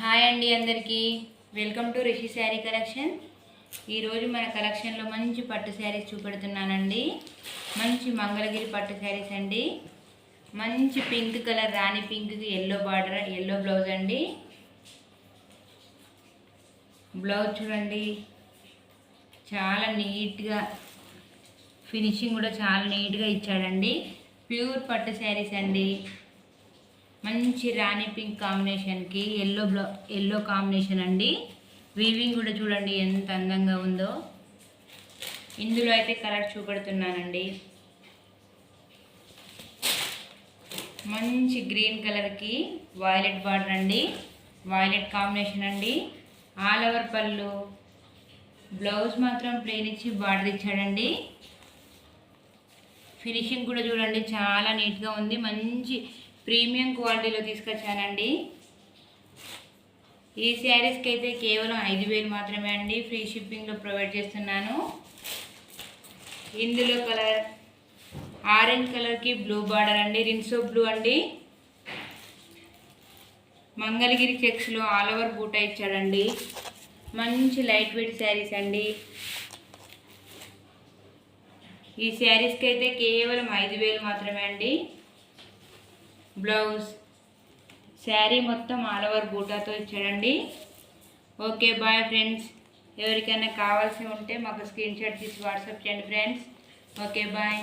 Hi అండి అందరికీ welcome to Rishi sari collection. ఈరోజు మన కలెక్షన్లో మంచి పట్టు శారీస్ చూపెడుతున్నానండి. మంచి మంగళగిరి పట్టు శారీస్ అండి. మంచి పింక్ కలర్ రాణి పింక్కి ఎల్లో బార్డర్, ఎల్లో బ్లౌజ్ అండి. బ్లౌజ్ చూడండి, చాలా నీట్గా ఫినిషింగ్ కూడా చాలా నీట్గా ఇచ్చాడండి. ప్యూర్ పట్టు శారీస్ అండి. మంచి రాణి పింక్ కాంబినేషన్కి ఎల్లో కాంబినేషన్ అండి. వీవింగ్ కూడా చూడండి ఎంత అందంగా ఉందో. ఇందులో అయితే కలర్ చూపెడుతున్నానండి. మంచి గ్రీన్ కలర్కి వైలెట్ బార్డర్ అండి, వైలెట్ కాంబినేషన్ అండి. ఆల్ ఓవర్ పళ్ళు, బ్లౌజ్ మాత్రం ప్లెయిన్ ఇచ్చి బార్డర్ ఇచ్చాడండి. ఫినిషింగ్ కూడా చూడండి చాలా నీట్గా ఉంది. మంచి ప్రీమియం క్వాలిటీలో తీసుకొచ్చానండి. ఈ శారీస్కి అయితే కేవలం 5,000 మాత్రమే అండి. ఫ్రీ షిప్పింగ్లో ప్రొవైడ్ చేస్తున్నాను. ఇందులో కలర్ ఆరెంజ్ కలర్కి బ్లూ బార్డర్ అండి, రిన్సో బ్లూ అండి. మంగళగిరి చెక్స్లో ఆల్ ఓవర్ బూటా ఇచ్చాడండి. మంచి లైట్ వెయిట్ శారీస్ అండి. ఈ శారీస్కి అయితే కేవలం 5,000 మాత్రమే అండి. బ్లౌజ్ శారీ మొత్తం ఆల్ ఓవర్ బూటాతో ఇచ్చాడండి. Okay bye friends. ఎవరికైనా కావాల్సి ఉంటే మాకు స్క్రీన్ షాట్ తీసి వాట్సాప్ చేయండి ఫ్రెండ్స్. Okay bye.